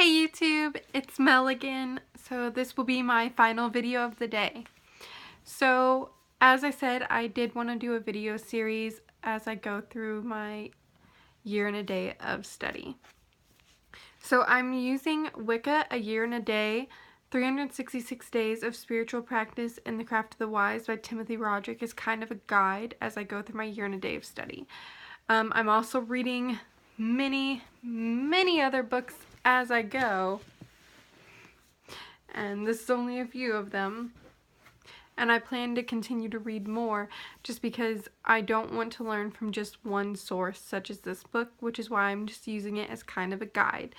Hey YouTube, it's Mel again. So this will be my final video of the day. So as I said, I did want to do a video series as I go through my year and a day of study. So I'm using Wicca, A Year and a Day, 366 Days of Spiritual Practice in the Craft of the Wise by Timothy Roderick as kind of a guide as I go through my year and a day of study. I'm also reading many other books as I go, and this is only a few of them, and I plan to continue to read more just because I don't want to learn from just one source such as this book, which is why I'm just using it as kind of a guide.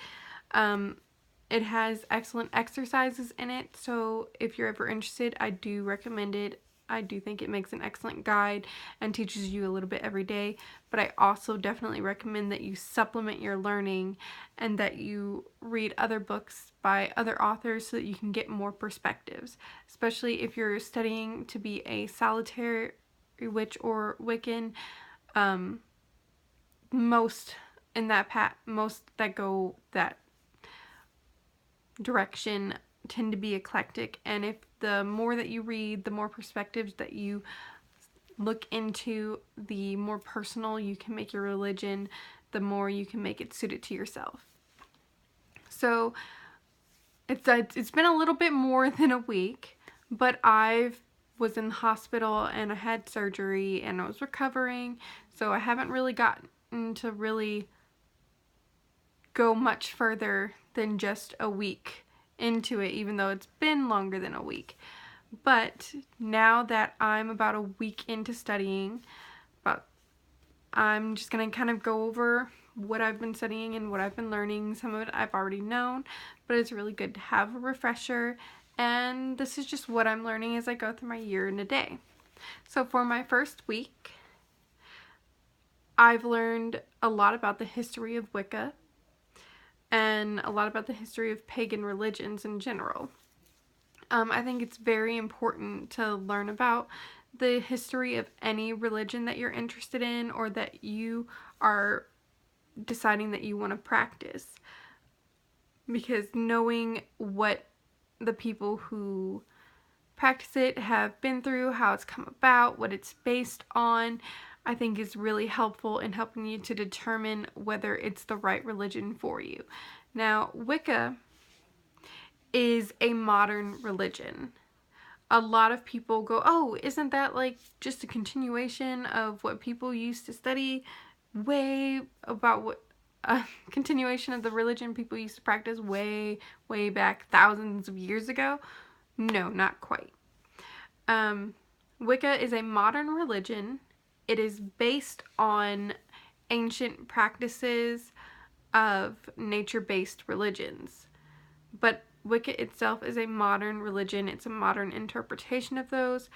It has excellent exercises in it, so if you're ever interested, I do recommend it. I do think it makes an excellent guide and teaches you a little bit every day, but I also definitely recommend that you supplement your learning and that you read other books by other authors so that you can get more perspectives, especially if you're studying to be a solitary witch or Wiccan. Most that go that direction tend to be eclectic, and if the more that you read, the more perspectives that you look into, the more personal you can make your religion, the more you can make it suited to yourself. So it's been a little bit more than a week, but I was in the hospital and I had surgery and I was recovering, so I haven't really gotten to really go much further than just a week into it, even though it's been longer than a week. But now that I'm about a week into studying, I'm just going to kind of go over what I've been studying and what I've been learning. Some of it I've already known, but it's really good to have a refresher, and this is just what I'm learning as I go through my year and a day. So for my first week, I've learned a lot about the history of Wicca and a lot about the history of pagan religions in general. I think it's very important to learn about the history of any religion that you're interested in or that you are deciding that you want to practice, because knowing what the people who practice it have been through, how it's come about, what it's based on, I think is really helpful in helping you to determine whether it's the right religion for you. Now, Wicca is a modern religion. A lot of people go, oh, isn't that like just a continuation of what people used to study continuation of the religion people used to practice way back thousands of years ago? No, not quite. Wicca is a modern religion. It is based on ancient practices of nature-based religions. But Wicca itself is a modern religion. It's a modern interpretation of those.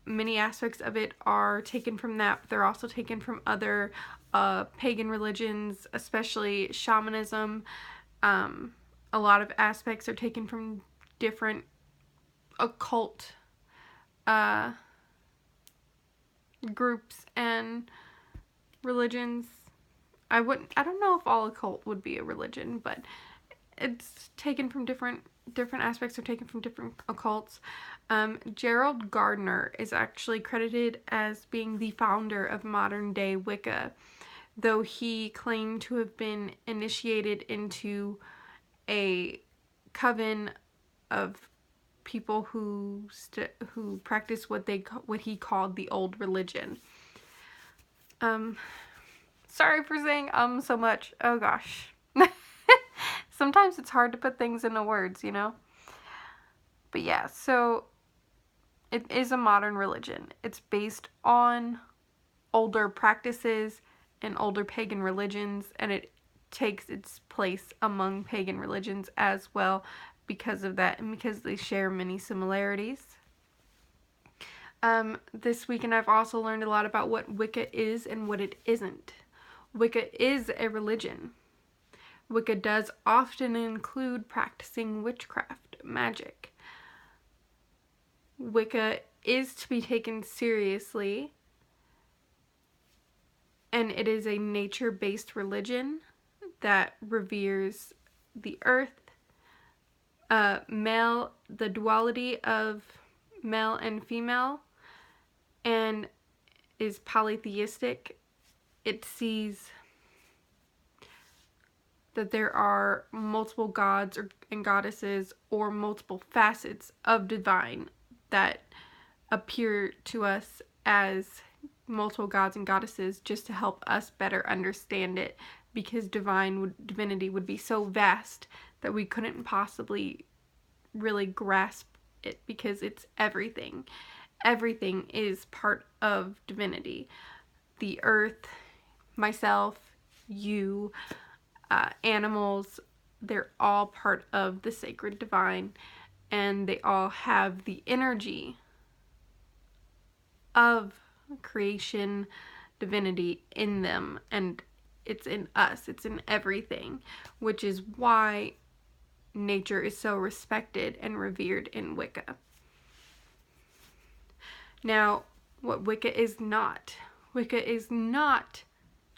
Many aspects of it are taken from that, but they're also taken from other pagan religions, especially shamanism. A lot of aspects are taken from different occult groups and religions. I don't know if all occult would be a religion, but it's taken from different aspects are taken from different occults. Gerald Gardner is actually credited as being the founder of modern day Wicca, though he claimed to have been initiated into a coven of people who practice what he called the old religion. Sorry for saying so much. Oh gosh. Sometimes it's hard to put things into words, you know? But yeah, so it is a modern religion. It's based on older practices and older pagan religions, and it takes its place among pagan religions as well because of that and because they share many similarities. This weekend I've also learned a lot about what Wicca is and what it isn't. Wicca is a religion. Wicca does often include practicing witchcraft, magic. Wicca is to be taken seriously, and it is a nature-based religion that reveres the earth, the duality of male and female, and is polytheistic. It sees that there are multiple gods and goddesses, or multiple facets of divine that appear to us as multiple gods and goddesses, just to help us better understand it, because divinity would be so vast that we couldn't possibly really grasp it, because it's everything. Everything is part of divinity. The earth, myself, you, animals, they're all part of the sacred divine, and they all have the energy of creation divinity in them, and it's in us, it's in everything, which is why nature is so respected and revered in Wicca. Now, what Wicca is not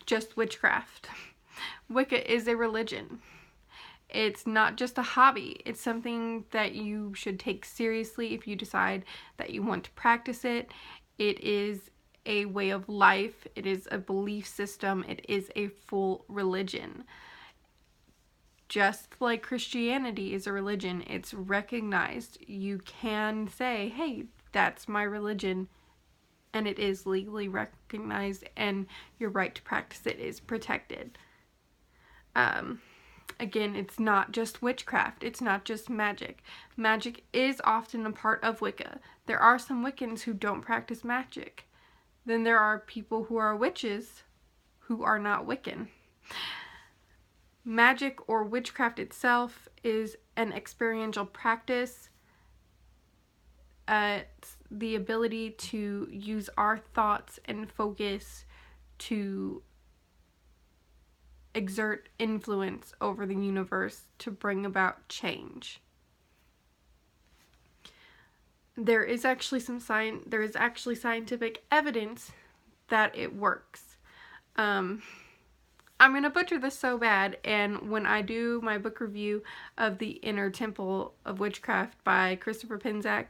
just witchcraft. Wicca is a religion. It's not just a hobby. It's something that you should take seriously if you decide that you want to practice it. It is a way of life. It is a belief system. It is a full religion. Just like Christianity is a religion, it's recognized. You can say, hey, that's my religion, and it is legally recognized, and your right to practice it is protected. Again, it's not just witchcraft. It's not just magic. Magic is often a part of Wicca. There are some Wiccans who don't practice magic. Then there are people who are witches who are not Wiccan. Magic or witchcraft itself is an experiential practice. It's the ability to use our thoughts and focus to exert influence over the universe to bring about change. There is actually scientific evidence that it works. I'm going to butcher this so bad, and when I do my book review of The Inner Temple of Witchcraft by Christopher Pinzak,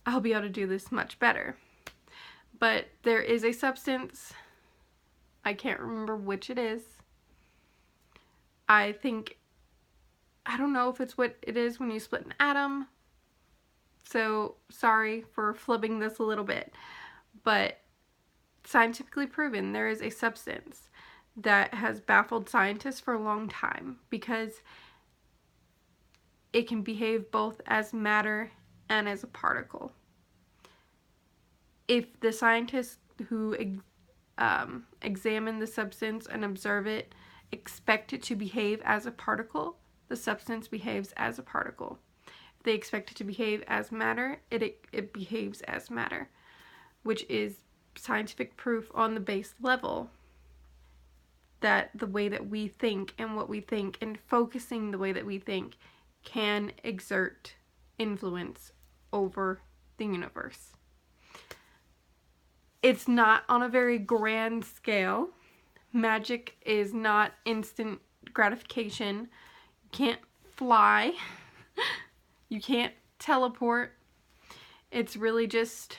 I'll be able to do this much better. But there is a substance, I can't remember which it is. I don't know if it's what it is when you split an atom, so sorry for flipping this a little bit, but scientifically proven there is a substance that has baffled scientists for a long time, because it can behave both as matter and as a particle. If the scientists who examine the substance and observe it expect it to behave as a particle, the substance behaves as a particle. If they expect it to behave as matter, it behaves as matter, which is scientific proof on the base level that the way that we think and what we think and focusing the way that we think can exert influence over the universe. It's not on a very grand scale. Magic is not instant gratification. You can't fly. You can't teleport. It's really just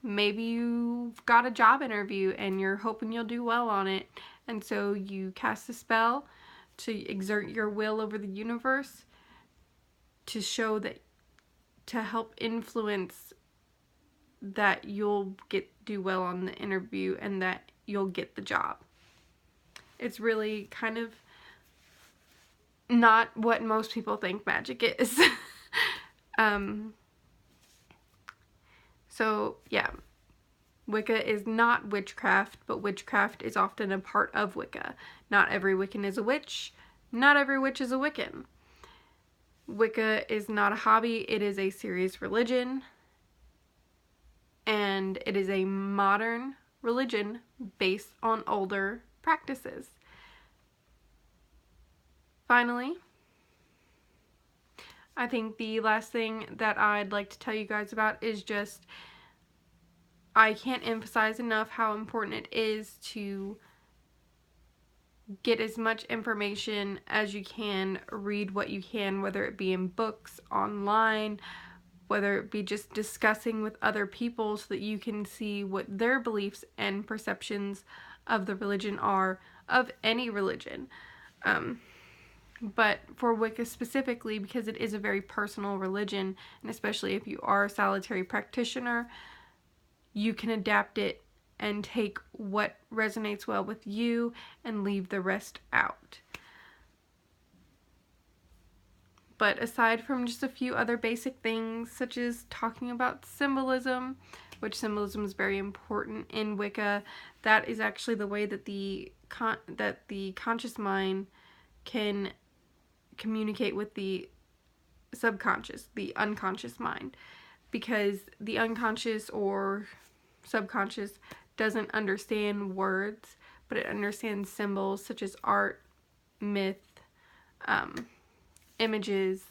maybe you've got a job interview and you're hoping you'll do well on it, and so you cast a spell to exert your will over the universe to show that, to help influence that you'll do well on the interview and that you'll get the job. It's really kind of not what most people think magic is. So yeah, Wicca is not witchcraft, but witchcraft is often a part of Wicca. Not every Wiccan is a witch. Not every witch is a Wiccan. Wicca is not a hobby. It is a serious religion. And it is a modern religion based on older practices. Finally, I think the last thing that I'd like to tell you guys about is just, I can't emphasize enough how important it is to get as much information as you can, read what you can, whether it be in books, online, whether it be just discussing with other people so that you can see what their beliefs and perceptions of the religion are, of any religion. But for Wicca specifically, because it is a very personal religion, and especially if you are a solitary practitioner, you can adapt it and take what resonates well with you and leave the rest out. But aside from just a few other basic things, such as talking about symbolism, which symbolism is very important in Wicca, that is actually the way that the conscious mind can communicate with the subconscious, the unconscious mind, because the unconscious or subconscious doesn't understand words, but it understands symbols such as art, myth, images,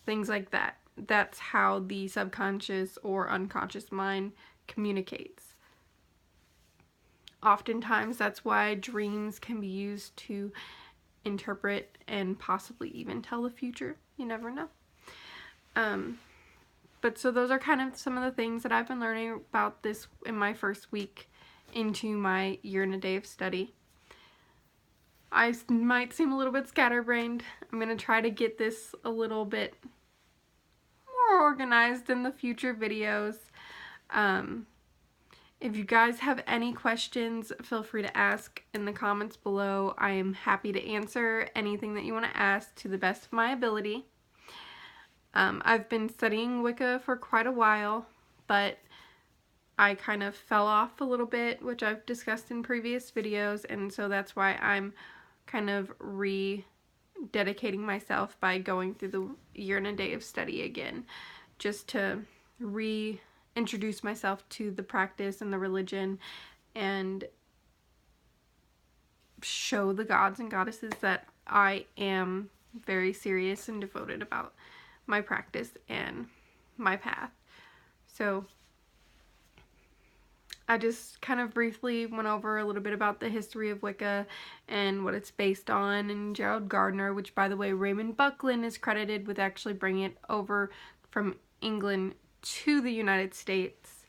things like that. That's how the subconscious or unconscious mind communicates. Oftentimes, that's why dreams can be used to interpret and possibly even tell the future. You never know. But so those are kind of some of the things that I've been learning about this in my first week into my year and a day of study. I might seem a little bit scatterbrained. I'm going to try to get this a little bit more organized in the future videos. If you guys have any questions, feel free to ask in the comments below. I am happy to answer anything that you want to ask to the best of my ability. I've been studying Wicca for quite a while, but I kind of fell off a little bit, which I've discussed in previous videos, and so that's why I'm kind of rededicating myself by going through the year and a day of study again, just to reintroduce myself to the practice and the religion and show the gods and goddesses that I am very serious and devoted about my practice and my path. So I just kind of briefly went over a little bit about the history of Wicca and what it's based on, and Gerald Gardner, which, by the way, Raymond Buckland is credited with actually bringing it over from England to the United States.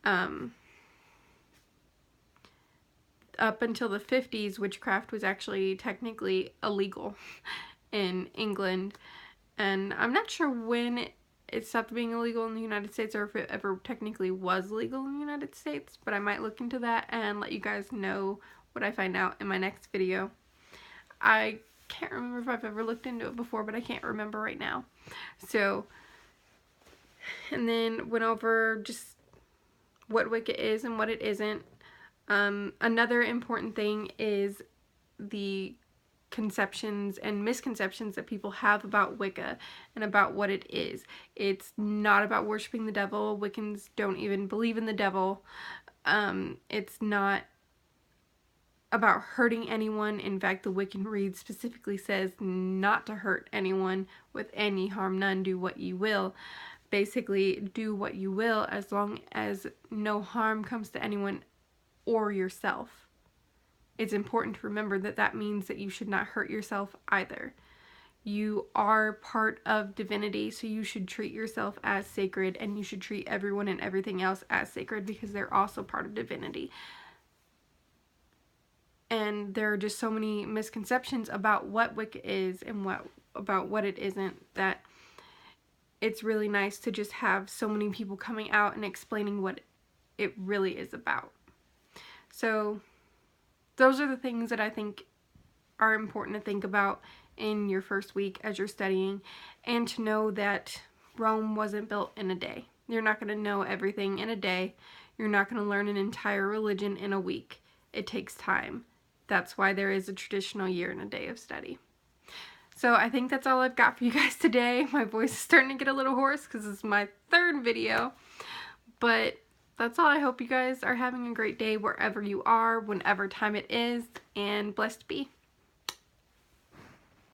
Up until the 50s, witchcraft was actually technically illegal in England, and I'm not sure when it stopped being illegal in the United States or if it ever technically was legal in the United States, but I might look into that and let you guys know what I find out in my next video. I can't remember if I've ever looked into it before, but I can't remember right now. So, and then went over just what Wicca is and what it isn't. Another important thing is the conceptions and misconceptions that people have about Wicca and about what it is. It's not about worshiping the devil. Wiccans don't even believe in the devil. It's not about hurting anyone. In fact, the Wiccan Rede specifically says not to hurt anyone with any harm none, do what you will. Basically, do what you will as long as no harm comes to anyone or yourself. It's important to remember that that means that you should not hurt yourself either. You are part of divinity, so you should treat yourself as sacred, and you should treat everyone and everything else as sacred because they're also part of divinity. And there are just so many misconceptions about what Wicca is and about what it isn't, that it's really nice to just have so many people coming out and explaining what it really is about. So those are the things that I think are important to think about in your first week as you're studying, and to know that Rome wasn't built in a day. You're not going to know everything in a day. You're not going to learn an entire religion in a week. It takes time. That's why there is a traditional year and a day of study. So I think that's all I've got for you guys today. My voice is starting to get a little hoarse because it's my third video, but that's all. I hope you guys are having a great day wherever you are, whenever time it is, and blessed be.